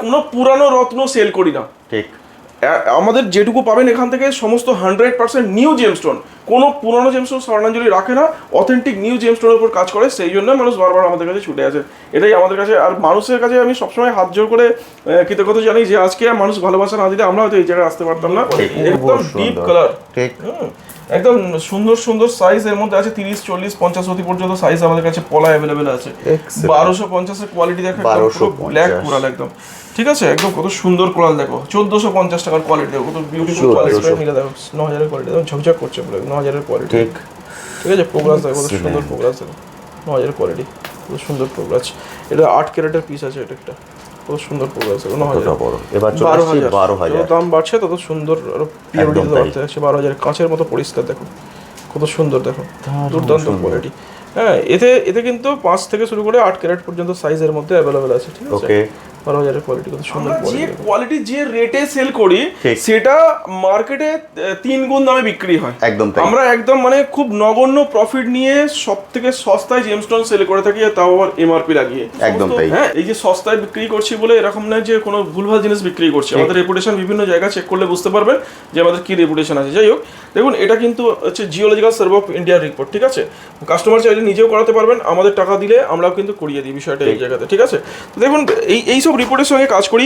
কোনো পুরানো রত্ন সেল করি না। ঠিক। আমাদের যেটুকু পাবেন এখান থেকে সমস্ত 100% নিউ জেমস্টোন, কোনো পুরনো জেমস্টোন স্বর্ণাঞ্জলি রাখে না, অথেন্টিক নিউ জেমস্টোনের উপর কাজ করে, সেই জন্য মানুষ বারবার আমাদের কাছে ছুটে আসে। এটাই আমাদের কাছে। আর মানুষের কাছে আমি সবসময় হাত জোর করে কৃতজ্ঞতা জানি যে আজকে মানুষ ভালোবাসা না দিলে আমরা হয়তো এই জায়গায় আসতে পারতাম না। একদম ডিপ কালার, একদম সুন্দর সুন্দর সাইজ এর মধ্যে আছে, 30, 40, 50 অতি পর্যন্ত সাইজ আমাদের কাছে পলা অ্যাভেলেবেল আছে। 1250 এর কোয়ালিটি দেখো, ব্ল্যাক কোরাল একদম, ঠিক আছে, একদম কত সুন্দর কোরাল দেখো। 1450 টাকার কোয়ালিটি দেখো, কত বিউটিফুল কোয়ালিটি মিলে দেখো। 9000 এর কোয়ালিটি দেখো, ঝকঝক করছে পুরো 9000 এর কোয়ালিটি। ঠিক, ঠিক আছে। প্রোগ্রাস দেখো, কত সুন্দর প্রোগ্রাস দেখো, 9000 এর কোয়ালিটি, কত সুন্দর প্রোগ্রাস। এটা 8 ক্যারেটের পিস আছে, এটা একটা কত সুন্দর প্রোগ্রাস দেখো, 9000 বড়। এবার 12000 যত দাম বাড়ছে তত সুন্দর আরো পিওরিটি বাড়তে আছে। 12000 কাঁচের মতো পরিষ্কার দেখো, কত সুন্দর দেখো, দুর্দান্ত কোয়ালিটি। হ্যাঁ, এতে কিন্তু 5 থেকে শুরু করে 8 ক্যারেট পর্যন্ত সাইজের মধ্যে অ্যাভেলেবেল আছে, ঠিক আছে। ওকে, 12000 এর কোয়ালিটি, কত সুন্দর কোয়ালিটি। যে রেটে সেল করি সেটা মার্কেটে 3 গুণ দামে বিক্রি হয়। একদম আমরা একদম মানে খুব নগণ্য প্রফিট নিয়ে সবথেকে সস্তায় জেমস্টোন সেল করে থাকি, তাও আবার এমআরপি লাগিয়ে। একদম তাই। হ্যাঁ, এই যে সস্তায় বিক্রি করছি বলে এরকম না যে কোনো ভুলভাল জিনিস বিক্রি করছি। আমাদের রেপুটেশন বিভিন্ন জায়গায় চেক করলে বুঝতে পারবেন যে আমাদের কি রেপুটেশন আছে। যাই হোক, দেখুন এটা কিন্তু হচ্ছে জিওলজিক্যাল সার্ভে অফ ইন্ডিয়ার রিপোর্ট, ঠিক আছে। কাস্টমার চাইলে নিজেও করাতে পারবেন, আমাদের টাকা দিলে আমরাও কিন্তু করিয়ে দিই বিষয়টা এই জায়গাতে, ঠিক আছে। দেখুন এই সব রিপোর্টের সঙ্গে কাজ করি,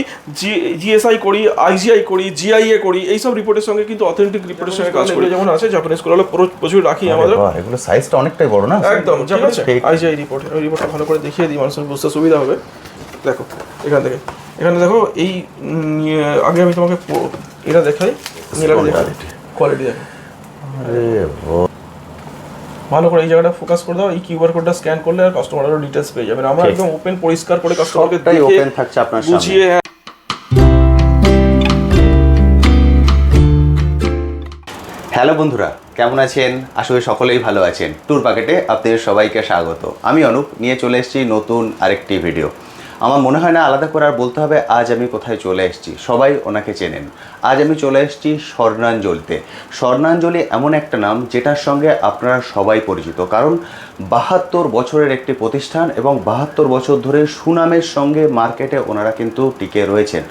জিএসআই করি, আইজিআই করি, জিআইএ করি, এই সব রিপোর্টের সঙ্গে কিন্তু অথেন্টিক রিপোর্টের সঙ্গে কাজ করি। যেমন আছে জাপানিজ কোরাল প্রচুর রাখি আমাদের, এগুলো সাইজটা অনেকটাই বড় না, একদম জাপানিজ আইজিআই রিপোর্ট। ওই রিপোর্টটা ভালো করে দেখিয়ে দিই, মানুষের বুঝতে সুবিধা হবে। দেখো এখানে দেখো, এই আগে আমি তোমাকে এটা দেখাই, কোয়ালিটি দেখো। ভালো করে এই জায়গাটা ফোকাস করে দাও, এই কিউআর কোডটা স্ক্যান করলে আর কাস্টমারেরও ডিটেইলস পেয়ে যাবেন। আমরা একদম ওপেন পরিষ্কার করে কাস্টমারকে দেখে ওপেন থাকছে আপনার সামনে বুঝিয়ে। হ্যালো বন্ধুরা, কেমন আছেন? আশা করি সকলেই ভালো আছেন। ট্যুর প্যাকেটে আপনাদের সবাইকে স্বাগত। আমি অনুপ, নিয়ে চলে এসেছি নতুন আরেকটি ভিডিও। আমার মনে হয় না আলাদা করে আর বলতে হবে আজ আমি কোথায় চলে এসেছি, সবাই ওনাকে চেনেন। আজ আমি চলে এসেছি স্বর্ণাঞ্জলিতে। স্বর্ণাঞ্জলি এমন একটা নাম যেটার সঙ্গে আপনারা সবাই পরিচিত, কারণ 72 বছরের একটি প্রতিষ্ঠান এবং 72 বছর ধরে সুনামের সঙ্গে মার্কেটে ওনারা কিন্তু টিকে রয়েছেন।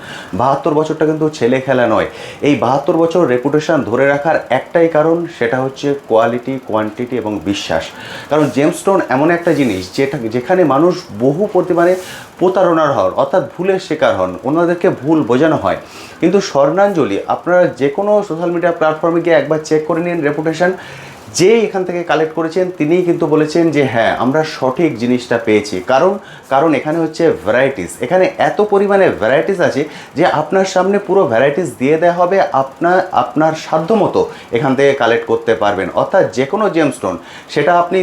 72 বছরটা কিন্তু ছেলে খেলা নয়। এই 72 বছর রেপুটেশন ধরে রাখার একটাই কারণ, সেটা হচ্ছে কোয়ালিটি, কোয়ান্টিটি এবং বিশ্বাস। কারণ জেমস্টোন এমন একটা জিনিস যেখানে মানুষ বহু পরিমাণে প্রতারণার হন, অর্থাৎ ভুলের শিকার হন, ওনাদেরকে ভুল বোঝানো হয়। কিন্তু স্বর্ণাঞ্জলি আপনারা যে কোনো সোশ্যাল মিডিয়া প্ল্যাটফর্মে গিয়ে একবার চেক করে নিন রেপুটেশন। যে এখান থেকে কালেক্ট করেছেন তিনিই কিন্তু বলেছেন যে হ্যাঁ, আমরা সঠিক জিনিসটা পেয়েছি। কারণ এখানে হচ্ছে ভ্যারাইটিস, এখানে এত পরিমাণে ভ্যারাইটিস আছে যে আপনার সামনে পুরো ভ্যারাইটিস দিয়ে দেওয়া হবে, আপনার সাধ্য মতো এখান থেকে কালেক্ট করতে পারবেন। অর্থাৎ যে কোনো জেমস্টোন সেটা আপনি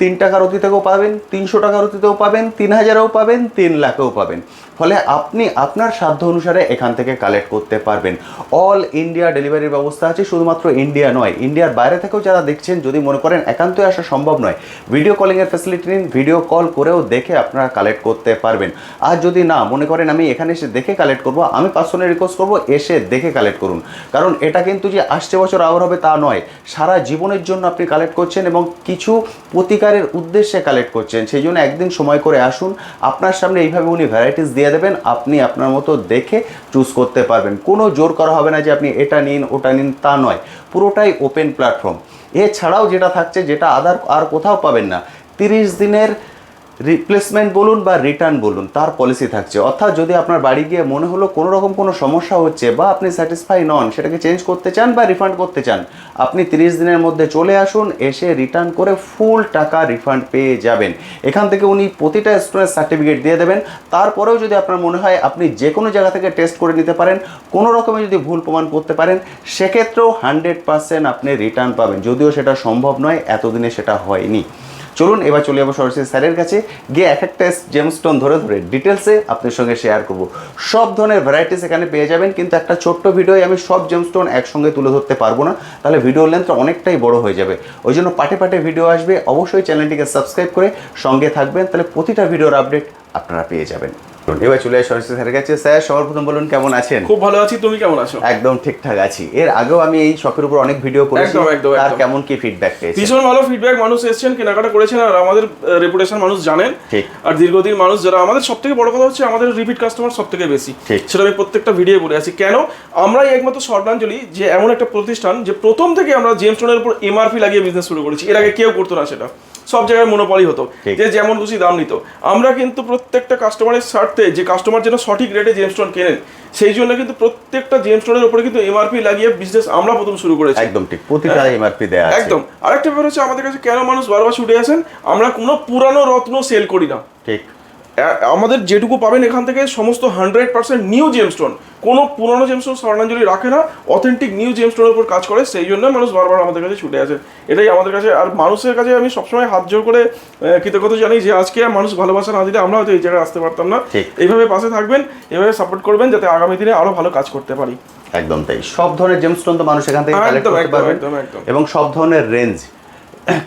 3 টাকার অতিতেও পাবেন, 300 টাকার অতিতেও পাবেন, 3000এও পাবেন, 3 লাখেও পাবেন। ফলে আপনি আপনার সাধ্য অনুসারে এখান থেকে কালেক্ট করতে পারবেন। অল ইন্ডিয়া ডেলিভারির ব্যবস্থা আছে, শুধুমাত্র ইন্ডিয়া নয়, ইন্ডিয়ার বাইরে থেকেও যারা দেখছেন, যদি মনে করেন একান্তই আসা সম্ভব নয়, ভিডিও কলিংয়ের ফ্যাসিলিটি নিন, ভিডিও কল করেও দেখে আপনারা কালেক্ট করতে পারবেন। আর যদি না মনে করেন আমি এখানে এসে দেখে কালেক্ট করব, আমি পার্সোনালি রিকোয়েস্ট করবো এসে দেখে কালেক্ট করুন। কারণ এটা কিন্তু যে আসছে বছর আবার হবে তা নয়, সারা জীবনের জন্য আপনি কালেক্ট করছেন এবং কিছু প্রতিকারের উদ্দেশ্যে কালেক্ট করছেন। সেই জন্য একদিন সময় করে আসুন, আপনার সামনে এইভাবে উনি ভ্যারাইটিস দিয়ে দেবেন, আপনি আপনার মতো দেখে চুজ করতে পারবেন। কোনো জোর করা হবে না যে আপনি এটা নিন ওটা নিন, তা নয়, পুরোটাই ওপেন প্ল্যাটফর্ম। এছাড়াও যেটা থাকছে, যেটা আর কোথাও পাবেন না, 30 দিনের রিপ্লেসমেন্ট বলুন বা রিটার্ন বলুন, তার পলিসি থাকছে। অর্থাৎ যদি আপনার বাড়ি গিয়ে মনে হলো কোনো রকম কোনো সমস্যা হচ্ছে বা আপনি স্যাটিসফাই নন, সেটাকে চেঞ্জ করতে চান বা রিফান্ড করতে চান, আপনি 30 দিনের মধ্যে চলে আসুন, এসে রিটার্ন করে ফুল টাকা রিফান্ড পেয়ে যাবেন। এখান থেকে উনি প্রতিটা স্টোরের সার্টিফিকেট দিয়ে দেবেন। তারপরেও যদি আপনার মনে হয় আপনি যে কোনো জায়গা থেকে টেস্ট করে নিতে পারেন, কোনো রকমে যদি ভুল প্রমাণ করতে পারেন, সেক্ষেত্রেও 100% আপনি রিটার্ন পাবেন। যদিও সেটা সম্ভব নয়, এতদিনে সেটা হয়নি। চলুন এবার চলে যাবো সরাসরি স্যারের কাছে গিয়ে এক একটা জেমস্টোন ধরে ডিটেলসে আপনার সঙ্গে শেয়ার করব। সব ধরনের ভ্যারাইটিস এখানে পেয়ে যাবেন, কিন্তু একটা ছোট্ট ভিডিওয় আমি সব জেমস্টোন একসঙ্গে তুলে ধরতে পারবো না, তাহলে ভিডিও লেন্থ অনেকটাই বড় হয়ে যাবে। ওই জন্য পাটে পাটে ভিডিও আসবে। অবশ্যই চ্যানেলটিকে সাবস্ক্রাইব করে সঙ্গে থাকবেন, তাহলে প্রতিটা ভিডিওর আপডেট আপনারা পেয়ে যাবেন। এবার চলে আসি স্যারের কাছে। স্যার সবার প্রথম বলুন কেমন আছেন? খুব ভালো আছি, তুমি কেমন আছো? একদম ঠিকঠাক আছি। এর আগেও আমি এই শখের উপর অনেক ভিডিও করেছি, আর কেমন কি ফিডব্যাক পেয়েছি? ভীষণ ভালো ফিডব্যাক, মানুষ এসেছেন, কেনাকাটা করেছেন, আর আমাদের রেপুটেশন মানুষ জানেন। ঠিক। আর দীর্ঘদিন মানুষ যারা আমাদের, সব থেকে বড় কথা হচ্ছে আমাদের রিপিট কাস্টমার সব থেকে বেশি। ঠিক। সেটা আমি প্রত্যেকটা ভিডিও বলে আছি। কেন? আমরাই একমাত্র স্বর্ণাঞ্জলি যে এমন একটা প্রতিষ্ঠান যে প্রথম থেকে আমরা জেমস্টোনের উপর এমআরপি লাগিয়ে বিজনেস শুরু করেছি। এর আগে কেউ করতো না, সেটা সব জায়গায় মনোপলি হতো, যে যেমন খুশি দাম নিত। আমরা কিন্তু প্রত্যেকটা কাস্টমারের স্বার্থে, যে কাস্টমার যেন সঠিক রেটে জেমস্টোন কেনেন, সেই জন্য কিন্তু প্রত্যেকটা জেমস্টোনের উপরে কিন্তু এমআরপি লাগিয়ে বিজনেস আমরা প্রথম শুরু করেছি। একদম ঠিক, প্রতিটা এমআরপি দেয়া আছে। একদম। আরেকটা ব্যাপার হচ্ছে আমাদের কাছে কেন মানুষ বারবার ছুটে আসেন, আমরা কোনো পুরানো রত্ন সেল করি না। ঠিক। আমাদের যেটুকু পাবেন এখান থেকে সমস্ত 100% নিউ জেমস্টোন, কোনো পুরনো জেমস্টোন স্বর্ণাঞ্জলি রাখে না, অথেন্টিক নিউ জেমস্টোনের উপর কাজ করে, সেই জন্য মানুষ বারবার আমাদের কাছে ছুটে আসে। এটাই আমাদের কাছে। আর মানুষের কাছে আমি সবসময় হাত জোর করে কৃতজ্ঞতা জানি যে আজকে মানুষ ভালোবাসা না দিলে আমরা হয়তো এই জায়গায় আসতে পারতাম না। এইভাবে পাশে থাকবেন, এভাবে সাপোর্ট করবেন, যাতে আগামী দিনে আরো ভালো কাজ করতে পারি। একদম তাই। সব ধরনের জেমস্টোন তো মানুষ এখান থেকে কালেক্ট করতে পারবে, এবং সব ধরনের রেঞ্জ।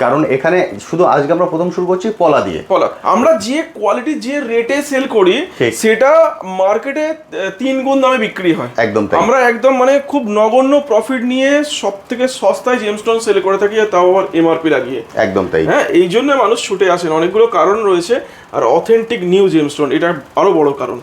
কারণ এখানে শুধু আজকে আমরা প্রথম শুরু করছি পলা দিয়ে। পলা আমরা যে কোয়ালিটি, যে রেটে সেল করি, সেটা মার্কেটে 3 গুণ দামে বিক্রি হয়। একদম তাই। আমরা একদম মানে খুব নগণ্য প্রফিট নিয়ে সব থেকে সস্তায় জেমস্টোন সেল করে থাকি, তাও আবার এমআরপি লাগিয়ে। একদম তাই। হ্যাঁ, এই জন্য মানুষ ছুটে আসেন। অনেকগুলো কারণ রয়েছে, আর অথেন্টিক নিউ জেমস্টোন এটা আরো বড় কারণ।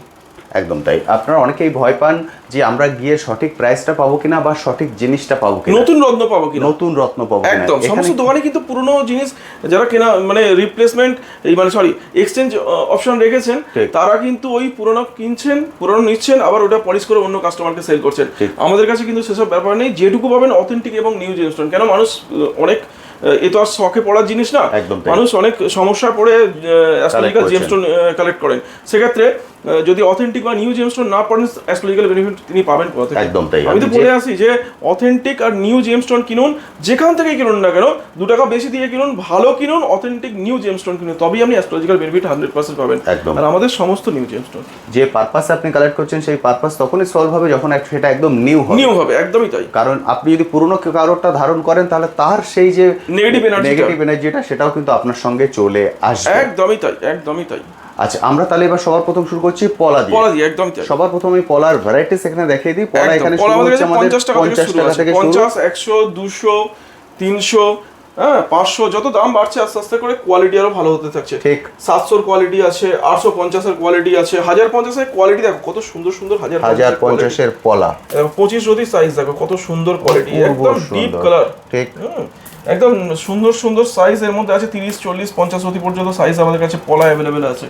একদম তাই। আপনারা অনেকেই ভয় পান যে আমরা গিয়ে সঠিক প্রাইসটা পাবো কিনা, বা সঠিক জিনিসটা পাবো কিনা, নতুন রত্ন পাবো কিনা। নতুন রত্ন পাবো কিনা। একদম। সমস্ত দোকানে কিন্তু পুরনো জিনিস যারা কেনা, মানে রিপ্লেসমেন্ট, এই মানে সরি এক্সচেঞ্জ অপশন রেখেছেন, তারা কিন্তু ওই পুরনো কিনছেন, পুরনো নিচ্ছেন, আবার ওটা পলিশ করে অন্য কাস্টমারকে সেল করছেন। আমাদের কাছে কিন্তু সেসব ব্যাপার নেই। যেটুকু পাবেন অথেন্টিক এবং নিউ জেমস্টোন। কেন? মানুষ অনেক, এ তো আর শখে পড়ার জিনিস না, মানুষ অনেক সমস্যা পড়ে অ্যাস্ট্রোলজিক্যাল জেমস্টোন কালেক্ট করেন। সেক্ষেত্রে যদি অথেন্টিক বা নিউ জেমস্টোন না পারেন, অ্যাস্ট্রোলজিক্যাল বেনিফিট তিনি পাবেন কোথা থেকে? একদম তাই। আমি তো বলে আসি যে অথেন্টিক আর নিউ জেমস্টোন কিনুন, যেখান থেকে কিনুন না কেন, 2 টাকা বেশি দিয়ে কিনুন, ভালো কিনুন, অথেন্টিক নিউ জেমস্টোন কিনুন, তবেই আপনি অ্যাস্ট্রোলজিক্যাল বেনিফিট 100% পাবেন। আর আমাদের সমস্ত নিউ জেমস্টোন, যে পারপাসে আপনি কালেক্ট করছেন, সেই পারপাস তখনই সলভ হবে যখন সেটা একদম নিউ হবে। একদমই তাই। কারণ আপনি যদি পুরনো কারোরটা ধারণ করেন, তাহলে তার সেই যে নেগেটিভ এনার্জিটা, সেটাও কিন্তু আপনার সঙ্গে চলে আসবে। একদমই তাই, একদমই তাই। আচ্ছা, আমরা তাহলে এবার সবার প্রথম শুরু করছি পলা দিয়ে। একদম তাই। সবার প্রথম আমি পলার ভ্যারাইটিস এখানে দেখিয়ে দিই। পলা এখানে শুরু হচ্ছে আমাদের 50 টাকা থেকে, 50, 100, 200, 300, হ্যাঁ 500, যত দাম বাড়ছে আস্তে আস্তে করে কোয়ালিটি আরো ভালো হতে থাকছে। ঠিক। 700 কোয়ালিটি আছে, 850 এর কোয়ালিটি আছে, 1050 এর কোয়ালিটি দেখো কত সুন্দর সুন্দর, 1050 এর পলা। 25 রতি সাইজ দেখো কত সুন্দর কোয়ালিটি, একদম ডিপ কালার। ঠিক। একদম সুন্দর সুন্দর সাইজ এর মধ্যে আছে, 30, 40, 50 রতি পর্যন্ত সাইজ আমাদের কাছে পলা अवेलेबल আছে।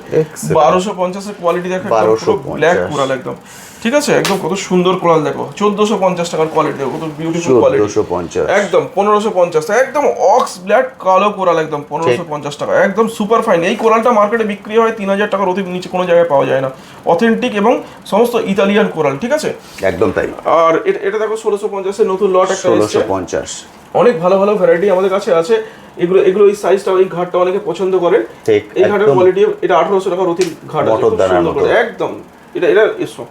1250 এর কোয়ালিটি দেখো, পুরো ব্ল্যাক কোরাল একদম। ঠিক আছে, একদম কত সুন্দর কোরাল দেখো। 1450 টাকার কোয়ালিটি দেখো, কত বিউটিফুল কোয়ালিটি। 1450 একদম 1550 টাকা, একদম অক্স ব্ল্যাক কালো কোরাল, একদম 1550 টাকা, একদম সুপার ফাইন। এই কোরালটা মার্কেটে বিক্রি হয় 3000 টাকার অতি নিচে, কোনো জায়গায় পাওয়া যায় না। অথেন্টিক এবং সমস্ত ইতালিয়ান কোরাল। ঠিক আছে, একদম তাই। আর এটা দেখো 1650 এর নতুন লট একটা এসেছে। 1650 অনেক ভালো ভালো ভ্যারাইটি আমাদের কাছে আছে। এগুলো এই সাইজটা, এই ঘাটটা অনেকে পছন্দ করে। এই ঘাটের কোয়ালিটি, এটা 1800 টাকার অতি ঘাট আছে, একদম। এটা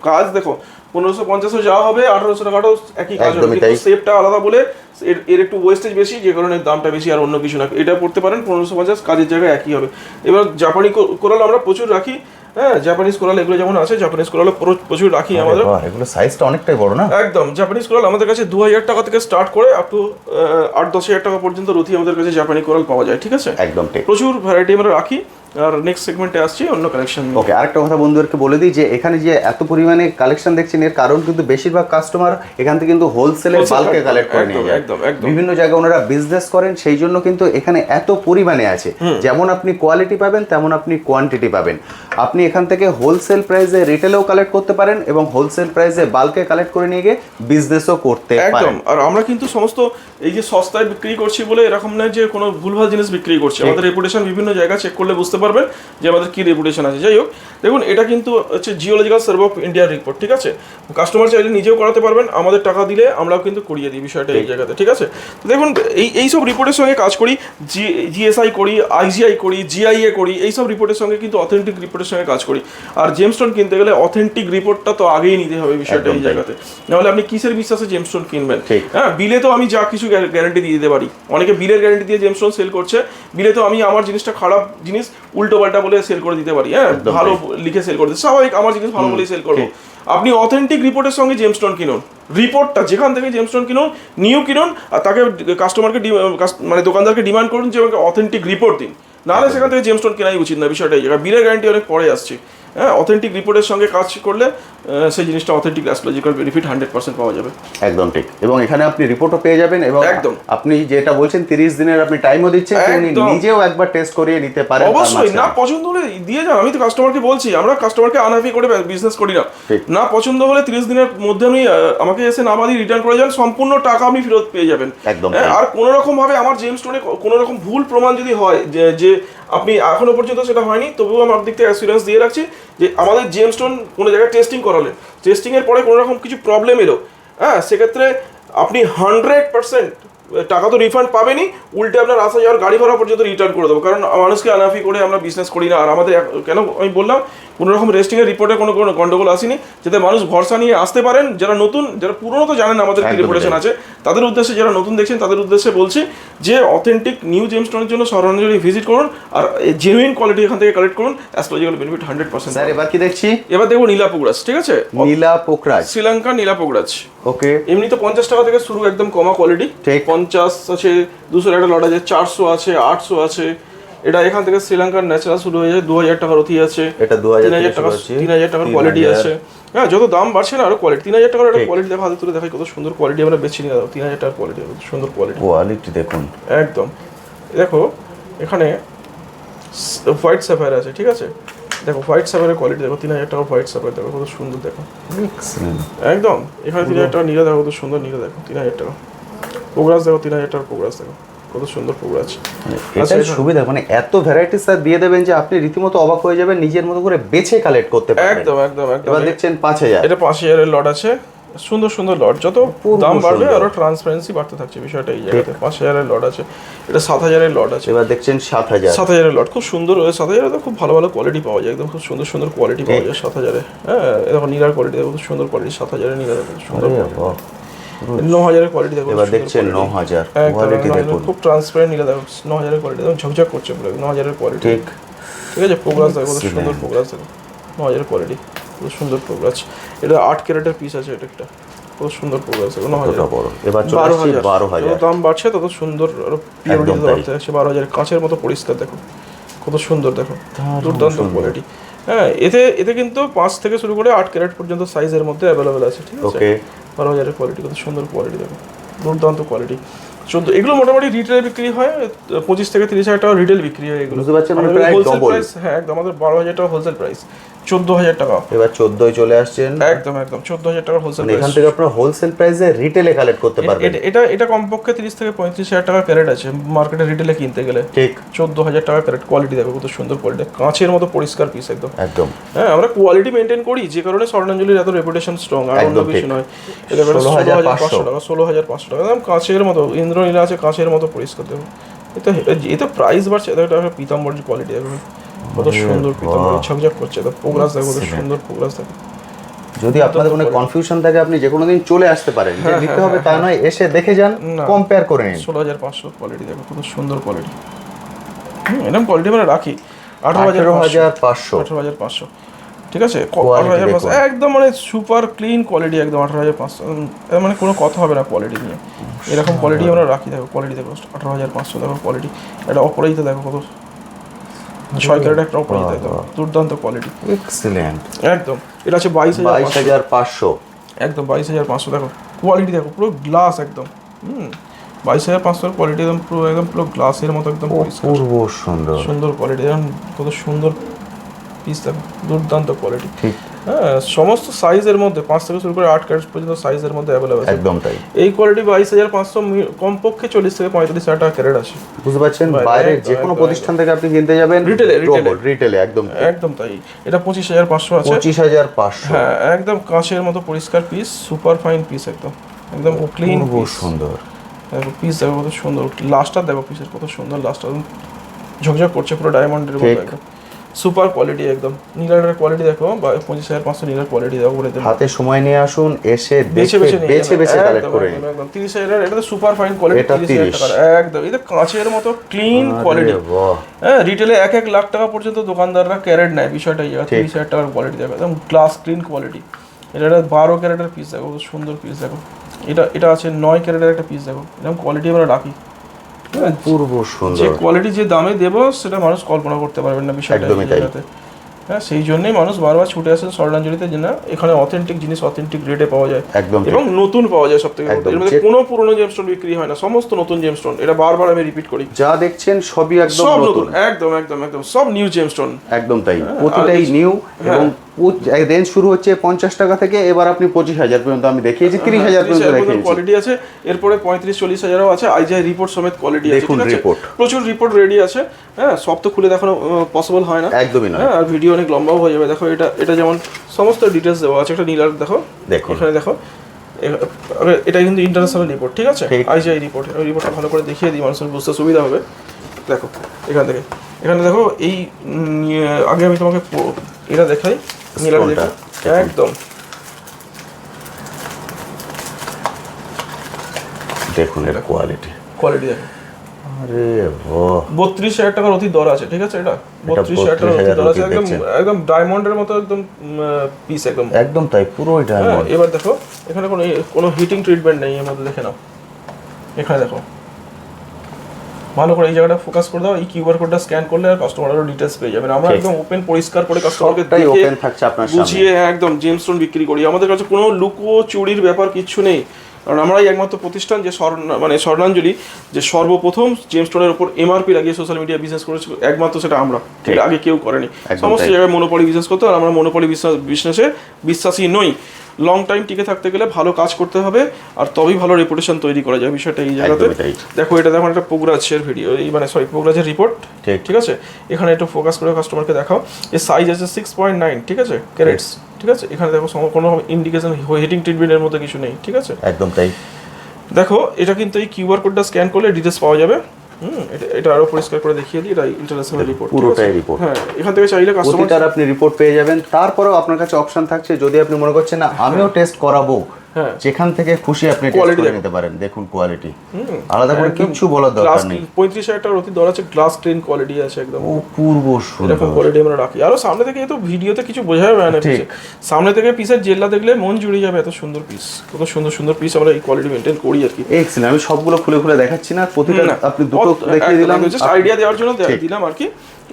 কাজ দেখো, 1550 যাওয়া হবে, 1800 টাকাটাও একই কাজ হবে, কিন্তু শেপটা আলাদা বলে এর একটু ওয়েস্টেজ বেশি, যে কারণে দামটা বেশি, আর অন্য কিছু না। এটা পড়তে পারেন 1550, কাজের জায়গায় একই হবে। এবার জাপানি কোরাল আমরা প্রচুর রাখি। হ্যাঁ, জাপানিজ কোরাল এগুলো যেমন আছে, জাপানিজ কোরাল প্রচুর রাখি আমাদের। এগুলো সাইজটা অনেকটাই বড় না? একদম। জাপানিজ কোরাল আমাদের কাছে 2000 টাকা থেকে স্টার্ট করে আপ টু 8-10 টাকা পর্যন্ত রতি আমাদের কাছে জাপানি কোরাল পাওয়া যায়। ঠিক আছে, একদম ঠিক। প্রচুর ভ্যারাইটি আমরা রাখি। আর নেক্সট সেগমেন্টে আসছি অন্য কালেকশন। ওকে, আরেকটা কথা বন্ধুদেরকে বলে দিই যে এখানে যে এত পরিমাণে কালেকশন দেখছেন, এর কারণ কিন্তু বেশিরভাগ কাস্টমার এখান থেকে কিন্তু হোলসেলে বাল্কে কালেক্ট করে নিয়ে যায়। বিভিন্ন জায়গায় ওনারা বিজনেস করেন, সেই জন্য কিন্তু এখানে এত পরিমাণে আছে। যেমন আপনি কোয়ালিটি পাবেন, তেমন আপনি কোয়ান্টিটি পাবেন। আপনি এখান থেকে হোলসেল প্রাইসে রিটেলেও কালেক্ট করতে পারেন, এবং হোলসেল প্রাইসে বাল্কে কালেক্ট করে নিয়ে গিয়ে বিজনেসও করতে পারেন। আর আমরা কিন্তু সমস্ত এই যে সস্তায় বিক্রি করছি বলে এরকম নয় যে কোনো ভুলভাল জিনিস বিক্রি করছি। আমাদের রেপুটেশন বিভিন্ন জায়গায় চেক করলে বুঝতে পারবেন যে আমাদের কি রেপুটেশন আছে। যাই হোক, দেখুন এটা কিন্তু হচ্ছে জিওলজিক্যাল সার্ভে অফ ইন্ডিয়ার রিপোর্ট। ঠিক আছে, কাস্টমার চাইলে নিজেও করাতে পারবেন, আমাদের টাকা দিলে আমরাও কিন্তু করিয়ে দিই বিষয়টা এই জায়গাতে। ঠিক আছে, তো দেখুন এই সব রিপোর্টের সঙ্গে কাজ করি, জিএসআই করি, আইজিআই করি, জিআইএ করি, এই সব রিপোর্টের সঙ্গে কিন্তু অথেন্টিক রিপোর্টের রিপোর্টের সঙ্গে কাজ করি। আর জেমস্টোন কিনতে গেলে অথেন্টিক রিপোর্টটা তো আগেই নিতে হবে, বিষয়টা এই জায়গাতে। নাহলে আপনি কিসের বিশ্বাসে জেমস্টোন কিনবেন? হ্যাঁ, বিলে তো আমি যা কিছু গ্যারান্টি দিয়ে দিতে পারি। অনেকে বিলের গ্যারান্টি দিয়ে জেমস্টোন সেল করছে, বিলে তো আমি আমার জিনিসটা খারাপ জিনিস উল্টো পাল্টা বলে সেল করে দিতে পারি। হ্যাঁ, ভালো লিখে সেল করে দিতে, স্বাভাবিক আমার জিনিস ভালো বলেই সেল করবো। আপনি অথেন্টিক রিপোর্টের সঙ্গে জেমস্টোন কিনুন, রিপোর্টটা যেখান থেকে জেমস্টোন কিনুন, নিউ কিনুন, আর তাকে কাস্টমারকে মানে দোকানদারকে ডিমান্ড করুন যে আমাকে অথেন্টিক রিপোর্ট দিন, নাহলে সেখান থেকে জেমস্টোন কেনাই উচিত না। বিষয়টা এই জায়গায় বিলের গ্যারান্টি অনেক পরে আসছে। হ্যাঁ, অথেন্টিক রিপোর্টের সঙ্গে কাজ করলে সেই জিনিসটা অথেন্টিক অ্যাস্ট্রোলজিক্যাল বেনিফিট 100% পাওয়া যাবে। একদম ঠিক। এবং এখানে আপনি রিপোর্টও পেয়ে যাবেন, এবং একদম আপনি যেটা বলছেন 30 দিনের আপনি টাইমও দিচ্ছেন, উনি নিজেও একবার টেস্ট করিয়ে নিতে পারেন। অবশ্যই, না পছন্দ হলে দিয়ে যান। আমি তো কাস্টমারকে বলছি, আমরা কাস্টমারকে আনহাফি করে বিজনেস করি না। না পছন্দ হলে 30 দিনের মধ্যে আপনি আমাকে এসে না বাদি রিটার্ন করে যান, সম্পূর্ণ টাকা আপনি ফেরত পেয়ে যাবেন। একদম। আর কোনো রকম ভাবে আমার জেমস্টোনে কোনো রকম ভুল প্রমাণ যদি হয়, যে আপনি এখনো পর্যন্ত সেটা হয়নি, তবুও আমার দিক থেকে অ্যাসুরেন্স দিয়ে রাখছি যে আমাদের জেমস্টোন কোনো জায়গায় টেস্টিং করালেন, টেস্টিংয়ের পরে কোনো রকম কিছু প্রবলেম এলো, হ্যাঁ, সেক্ষেত্রে আপনি 100% টাকা তো রিফান্ড পাবেনই, উল্টে আপনার আসা যাওয়ার গাড়ি ভাড়া পর্যন্ত রিটার্ন করে দেবো। কারণ মানুষকে আনাফি করে আমরা বিজনেস করি না। আর আমাদের কেন আমি বললাম, কোনো রকম রেস্টিংয়ের রিপোর্টে কোনো গন্ডগোল আসেনি, যাতে মানুষ ভরসা নিয়ে আসতে পারেন। যারা নতুন, যারা পুরনো তো জানেন আমাদের কি রেপুটেশন আছে, তাদের উদ্দেশ্যে, যারা নতুন দেখছেন তাদের উদ্দেশ্যে বলছি যে অথেন্টিক নিউ জেমস্টোনের জন্য স্বর্ণাঞ্জলি ভিজিট করুন, আর জেনুইন কোয়ালিটি এখান থেকে কালেক্ট করুন। Astrological benefit 100%। স্যার এবার কি দেখছি? এবার দেখবো নীলা পোকরাজ। ঠিক আছে, নীলা পোকরাজ, শ্রীলঙ্কা নীলা পোকরাজ। ওকে। এমনি তো 50 টাকা থেকে শুরু, একদম কমা কোয়ালিটি। 50 আছে, 200 একটা লট আছে, 400 আছে, 800 আছে। এটা এখান থেকে শ্রীলঙ্কার ন্যাচারাল শুরু হয়ে যায়, 2000 টাকার অতি আছে, এটা 2000 টাকা, 3000 টাকার কোয়ালিটি আছে। হ্যাঁ, যত দাম বাড়ছে না আরো কোয়ালিটি। 3000 টাকার একটা কোয়ালিটি দেখো, হাতে তুলে দেখাই কত সুন্দর কোয়ালিটি। আমরা বেছে নিয়ে দাও 3000 টাকার কোয়ালিটি, কত সুন্দর কোয়ালিটি। কোয়ালিটি দেখুন একদম। দেখো এখানে হোয়াইট স্যাফায়ার আছে, ঠিক আছে, দেখো হোয়াইট স্যাফায়ারের কোয়ালিটি দেখো, 3000 টাকার হোয়াইট স্যাফায়ার দেখো কত সুন্দর, দেখো একদম। এখানে 3000 টাকা নীলা দেখো, কত সুন্দর নীলা দেখো, 3000 টাকা। পোগরাজ দেখো, 3000 টাকার পোগরাজ দেখো, কত সুন্দর পোগরাজ। এটাই সুবিধা, মানে এত ভ্যারাইটি স্যার দিয়ে দেবেন যে আপনি রীতিমতো অবাক হয়ে যাবেন, নিজের মতো করে বেছে কালেক্ট করতে পারবেন। একদম একদম একদম। এবার দেখছেন 5000, এটা 5000 এর লট আছে, সুন্দর সুন্দর লট। যত দাম বাড়বে আরো ট্রান্সপারেন্সি বাড়তে থাকছে, বিষয়টা এই জায়গাতে। 5000 এর লট আছে, এটা 7000 এর লট আছে। এবার দেখছেন 7000, 7000 এর লট খুব সুন্দর। 7000 এ তো খুব ভালো ভালো কোয়ালিটি পাওয়া যায়, একদম খুব সুন্দর সুন্দর কোয়ালিটি পাওয়া যায় 7000 এ। হ্যাঁ, দেখো নীলার কোয়ালিটি দেখো, খুব সুন্দর কোয়ালিটি। 7000 এর নীলা দেখো, সুন্দর। 9000 এর কোয়ালিটি দেখো। এবার দেখছেন 9000 কোয়ালিটি দেখুন, খুব ট্রান্সপারেন্ট নীলা দেখো। 9000 এর কোয়ালিটি দেখো, ঝকঝক করছে পুরো। 9000 এর কোয়ালিটি, ঠিক ঠিক আছে। পোগরাজ দেখো, কত সুন্দর পোগরাজ দেখো। 9000 এর কোয়ালিটি, কত সুন্দর পোগরাজ। এটা 8 ক্যারেটের পিস আছে, এটা একটা কত সুন্দর পোগরাজ দেখো। 9000 বড়। এবার চলে আসছে 12000। যত দাম বাড়ছে তত সুন্দর আরো পিওরিটি বাড়তে আছে। 12000 কাঁচের মতো পরিষ্কার দেখো, কত সুন্দর দেখো, দুর্দান্ত কোয়ালিটি। হ্যাঁ, এতে কিন্তু 5 থেকে শুরু করে 8 ক্যারেট পর্যন্ত সাইজের মধ্যে অ্যাভেলেবেল আছে, ঠিক আছে। ওকে। 12000 এর কোয়ালিটি, কত সুন্দর কোয়ালিটি দেখো, দুর্দান্ত কোয়ালিটি। 14 এগুলো মোটামুটি রিটেলে বিক্রি হয়, 25 থেকে 30,000 টাকা রিটেল বিক্রি হয় এগুলো। বুঝতে পারছেন, মানে প্রায় ডবল। হ্যাঁ, একদম। আমাদের 12000 টাকা হোলসেল প্রাইস, 14000 টাকা। এবার 14 চলে আসছেন, একদম একদম 14000 টাকা হোলসেল মানে প্রাইস। এখান থেকে আপনারা হোলসেল প্রাইসে রিটেলে কালেক্ট করতে পারবেন। এটা কমপক্ষে 30 থেকে 35000 টাকা ক্যারেট আছে মার্কেটে রিটেলে কিনতে গেলে। ঠিক 14000 টাকা ক্যারেট। কোয়ালিটি দেখো, কত সুন্দর কোয়ালিটি, কাঁচের মতো পরিষ্কার পিস একদম একদম। হ্যাঁ, আমরা কোয়ালিটি মেনটেন করি, যে কারণে স্বর্ণাঞ্জলির এত রেপুটেশন স্ট্রং, আর অন্য কিছু নয়। এটা 16500 টাকা, 16500 টাকা একদম কাঁচের মতো। ইন্দ্রনীলা আছে, কাঁচের মতো পরিষ্কার দেখো। এটা প্রাইস বাড়ছে। এটা একটা পীতাম্বরের কোয়ালিটি দেখো, কত সুন্দর পীতাম্বর, ঝকঝক করছে। এটা পোগরাজ দেখো, কত সুন্দর পোগরাজ দেখো। যদি আপনাদের কোনো কনফিউশন থাকে, আপনি যে কোনো দিন চলে আসতে পারেন, যে নিতে হবে তা নয়, এসে দেখে যান, কম্পেয়ার করে নিন। 16500 কোয়ালিটি দেখো, কত সুন্দর কোয়ালিটি। এরকম কোয়ালিটি আমরা রাখি। 18500, 18500, ঠিক আছে। 18500 একদম মানে সুপার ক্লিন কোয়ালিটি, একদম 18500, মানে কোনো কথা হবে না কোয়ালিটি নিয়ে। এরকম কোয়ালিটি আমরা রাখি। দেখো কোয়ালিটি দেখো, 18500 দেখো কোয়ালিটি। এটা অপরাজিতা দেখো, কত 6 ক্যারেট একটা অপরাজিতা, দেখো দুর্দান্ত কোয়ালিটি, এক্সিলেন্ট। একদম। এটা আছে 22500, 22500, একদম 22500 দেখো কোয়ালিটি দেখো, পুরো গ্লাস একদম। 22500 কোয়ালিটি, একদম পুরো গ্লাসের মতো, একদম পরিষ্কার, পূর্ব সুন্দর সুন্দর কোয়ালিটি। কত সুন্দর পিস দেখো, দুর্দান্ত কোয়ালিটি। ঠিক। হ্যাঁ, সমস্ত সাইজের মধ্যে 5 থেকে শুরু করে 8 ক্যারেট পর্যন্ত সাইজের মধ্যে অ্যাভেলেবল আছে, একদম তাই। এই কোয়ালিটি 22500, কমপক্ষে 40 থেকে 35000 টাকা ক্যারেট আছে। বুঝতে পারছেন, বাইরে যে কোনো প্রতিষ্ঠান থেকে আপনি কিনতে যাবেন রিটেলে, একদম একদম তাই। এটা 25500 আছে, 25500। হ্যাঁ, একদম কাঁচের মতো পরিষ্কার পিস, সুপার ফাইন পিস, একদম একদম ক্লিন পিস, সুন্দর। দেখো পিস দেখো, কত সুন্দর। লাস্টার দেখো পিসের, কত সুন্দর লাস্টার, ঝকঝক করছে পুরো ডায়মন্ডের মতো একদম। সুপার কোয়ালিটি একদম। নীলার কোয়ালিটি দেখো, 25,500 নীলার কোয়ালিটি দেখো বলে দেবো। হাতে সময় নিয়ে আসুন, এসে বেছে বেছে নিয়ে বেছে যাবেন। বেছে কালেক্ট একদম, করে একদম, নিন। একদম 30,000 এটা তো সুপার ফাইন কোয়ালিটি। এটা 30,000 টাকার একদম, এটা কাঁচের মতো ক্লিন কোয়ালিটি। আরে বাহ, হ্যাঁ, রিটেলে 1 লাখ টাকা পর্যন্ত দোকানদাররা ক্যারেট নেয়, বিষয়টা এই 30,000 টাকার কোয়ালিটি দেখো, একদম গ্লাস ক্লিন কোয়ালিটি। এটা 12 ক্যারেটের পিস দেখো, কত সুন্দর পিস দেখো। এটা আছে 9 ক্যারেটের একটা পিস দেখো, এরকম কোয়ালিটি আমরা রাখি। পূর্ব যে সুন্দর। কোয়ালিটি যে দামে দেবো সেটা মানুষ কল্পনা করতে পারবেন না, বিষয়টা একদমই এই তাই। জায়গাতে। হ্যাঁ, সেই জন্যই মানুষ বারবার ছুটে আসেন স্বর্ণাঞ্জলিতে, যে না এখানে অথেন্টিক জিনিস অথেন্টিক রেটে পাওয়া যায় একদম ঠিক। এবং নতুন পাওয়া যায়। সব থেকে একদম। এর মধ্যে কোনো পুরনো জেমস্টোন বিক্রি হয় না, সমস্ত নতুন জেমস্টোন। এটা বারবার আমি রিপিট করি, যা দেখছেন সবই একদম সব নতুন। নতুন, একদম একদম একদম সব নিউ জেমস্টোন। একদম তাই, প্রতিটাই নিউ। এবং রেঞ্জ শুরু হচ্ছে 50 টাকা থেকে, এবার আপনি 25,000 পর্যন্ত আমি দেখিয়েছি, 30,000 পর্যন্ত দেখিয়েছি। কোয়ালিটি আছে, এরপরে 35-40 হাজারও আছে। আইজিআই রিপোর্ট সমেত কোয়ালিটি আছে, দেখুন ঠিক আছে? report। প্রচুর রিপোর্ট রেডি আছে। হ্যাঁ, সব তো খুলে দেখানো পসিবল হয় না, একদমই নয়। হ্যাঁ, আর ভিডিও অনেক লম্বাও হয়ে যাবে। দেখো এটা যেমন সমস্ত ডিটেলস দেওয়া আছে। একটা নীলার দেখো, দেখুন। এখানে দেখো, এটা কিন্তু ইন্টারন্যাশনাল রিপোর্ট, ঠিক আছে? ঠিক। IGI report. ওই রিপোর্টটা ভালো করে দেখিয়ে দিই, মানুষের বুঝতে সুবিধা হবে। দেখো এখানে দেখো এই আগে আমি তোমাকে এটা দেখাই, নীলার Stone টা, দেখো একদম। দেখুন এর কোয়ালিটি। দেখো, আরে বাহ, 32,000 টাকার অতি দর আছে, ঠিক আছে? এটা 32,000 টাকার অতি 32,000 দর আছে, একদম দেখছেন। একদম ডায়মন্ডের মতো একদম পিস একদম। একদম তাই, পুরোই হ্যাঁ, ডায়মন্ড। এবার দেখো এখানে কোনো হিটিং ট্রিটমেন্ট নেই এর মধ্যে, দেখে নাও। এখানে দেখো ভালো করে এই জায়গাটা ফোকাস করে দাও, এই কিউআর কোডটা স্ক্যান করলে আর কাস্টমারেরও ডিটেইলস পেয়ে যাবেন। আমরা একদম ওপেন পরিষ্কার করে কাস্টমারকে সবটাই দেখে ওপেন থাকছে আপনার সামনে। বুঝিয়ে একদম জেমস্টোন বিক্রি করি। আমাদের কাছে কোনো লুকো চুরির ব্যাপার কিচ্ছু নেই, কারণ আমরাই একমাত্র প্রতিষ্ঠান যে স্বর্ণাঞ্জলি যে সর্বপ্রথম জেমস্টোনের উপর এমআরপি লাগিয়ে সোশ্যাল মিডিয়া বিজনেস করেছে, একমাত্র সেটা আমরা, এটা আগে কেউ করেনি। একদম সমস্ত তাই। জায়গায় মনোপলি বিজনেস করতে, আর আমরা মনোপলি বিজনেসে বিশ্বাসী নই। লং টাইম টিকে থাকতে গেলে ভালো কাজ করতে হবে, আর তবেই ভালো রেপুটেশন তৈরি করা যায়, বিষয়টা এই জায়গাতে। একদমই তাই। দেখো এটা দেখো একটা পোগরাজের ভিডিও, পোগরাজের রিপোর্ট, ঠিক। ঠিক আছে? এখানে একটু ফোকাস করে কাস্টমারকে দেখাও। এর সাইজ আছে 6.9, ঠিক আছে, ক্যারেটস, ঠিক আছে? এখানে দেখো কোনো ইন্ডিকেশন হিটিং ট্রিটমেন্টের মধ্যে কিছু নেই, ঠিক আছে? একদম তাই। দেখো এটা কিন্তু এই কিউআর কোডটা স্ক্যান করলে ডিটেলস পাওয়া যাবে। এটা আরো পরিষ্কার করে দেখিয়ে দিই, এটা ইন্টারন্যাশনাল রিপোর্ট, পুরোটাই রিপোর্ট। হ্যাঁ, এখান থেকে চাইলে কাস্টমার প্রতিটার আপনি রিপোর্ট পেয়ে যাবেন। তারপরেও আপনার কাছে অপশন থাকছে, যদি আপনি মনে করছেন না আমিও টেস্ট করাবো, হ্যাঁ, যেখান থেকে খুশি আপনি টেস্ট Quality করে দেখুন। নিতে পারেন। দেখুন কোয়ালিটি, আলাদা করে একদম কিচ্ছু বলার দরকার নেই। 35,000 টাকার অতি দর আছে, গ্লাস ক্লিন কোয়ালিটি আছে একদম। ও পূর্ব এরকম সুন্দর। কোয়ালিটি আমরা রাখি। আরো সামনে থেকে তো ভিডিওতে কিছু বোঝা যাবে না, ঠিক। সামনে থেকে পিসের জেল্লা দেখলে মন জুড়ে যাবে, এত সুন্দর পিস, কত সুন্দর সুন্দর পিস আমরা এই কোয়ালিটি মেনটেন করি আর কি। এক্সেলেন্ট। আমি সবগুলো খুলে খুলে দেখাচ্ছি না, প্রতিটা না, আপনি দুটো দেখিয়ে দিলাম, জাস্ট আইডিয়া দেওয়ার জন্য দিলাম আর কি।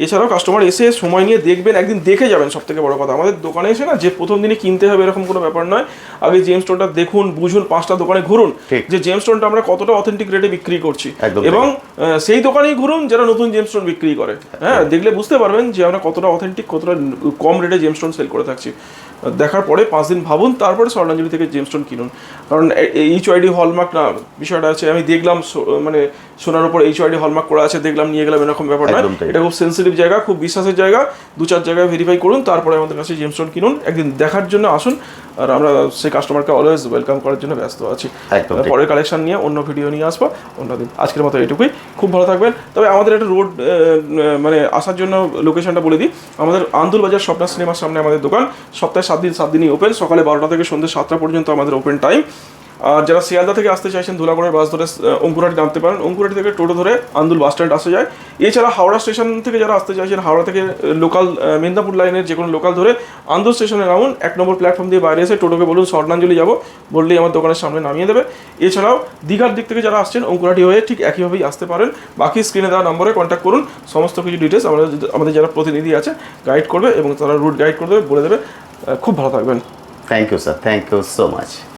এছাড়াও কাস্টমার এসে সময় নিয়ে দেখবেন, একদিন দেখে যাবেন। সব থেকে বড় কথা, আমাদের দোকানে এসে না যে প্রথম দিনই কিনতে হবে এরকম কোনো ব্যাপার নয়। আগে জেমস্টোনটা দেখুন, বুঝুন, 5টা দোকানে ঘুরুন যে জেমস্টোনটা আমরা কতটা অথেন্টিক রেটে বিক্রি করছি, একদম এবং সেই দোকানেই ঘুরুন যারা নতুন জেমস্টোন বিক্রি করে। হ্যাঁ, দেখলে বুঝতে পারবেন যে আমরা কতটা অথেন্টিক, কতটা কম রেটে জেমস্টোন সেল করে থাকছি। দেখার পরে 5 দিন ভাবুন, তারপরে স্বর্ণাঞ্জলি থেকে জেমস্টোন কিনুন। কারণ এইচওআইডি হলমার্ক না বিষয়টা আছে, আমি দেখলাম সোনার উপর এইচওআইডি হলমার্ক করা আছে, দেখলাম নিয়ে গেলাম, এরকম ব্যাপার নয়। এটা খুব সেন্সিটিভ জায়গা, খুব বিশ্বাসের জায়গা। 2-4 জায়গায় ভেরিফাই করুন, তারপরে আমাদের কাছে জেমস্টোন কিনুন। একদিন দেখার জন্য আসুন, আর আমরা সেই কাস্টমারকে অলওয়েজ ওয়েলকাম করার জন্য ব্যস্ত আছি। পরের কালেকশন নিয়ে অন্য ভিডিও নিয়ে আসবো অন্যদিন। আজকের মতো এটুকুই, খুব ভালো থাকবেন। তবে আমাদের একটা রোড আসার জন্য লোকেশনটা বলে দিই। আমাদের আন্দুল বাজার স্বপ্না সিনেমার সামনে আমাদের দোকান, সপ্তাহে 7 দিনই ওপেন। সকালে 12টা থেকে সন্ধ্যে 7টা পর্যন্ত আমাদের ওপেন টাইম। আর যারা শিয়ালদা থেকে আসতে চাইছেন, ধুলাগড়ের বাস ধরে অঙ্কুরহাটি নামতে পারেন, অঙ্কুরহাটি থেকে টোটো ধরে আন্দুল বাস স্ট্যান্ড আসা যায়। এছাড়া হাওড়া স্টেশন থেকে যারা আসতে চাইছেন, হাওড়া থেকে লোকাল মেদিনীপুর লাইনের যে কোনো লোকাল ধরে আন্দুল স্টেশনে নামুন। 1 নম্বর প্ল্যাটফর্ম দিয়ে বাইরে এসে টোটোকে বলুন স্বর্ণাঞ্জলি যাবো, বললেই আমার দোকানের সামনে নামিয়ে দেবে। এছাড়াও দীঘার দিক থেকে যারা আসছেন, অঙ্কুরহাটি হয়ে ঠিক একইভাবেই আসতে পারেন। বাকি স্ক্রিনে দেওয়া নম্বরে কন্ট্যাক্ট করুন, সমস্ত কিছু ডিটেলস আমাদের যারা প্রতিনিধি আছে গাইড করবে, এবং তারা রুট গাইড করে দেবে, বলে দেবে। খুব ভালো থাকবেন। Thank you sir, thank you so much.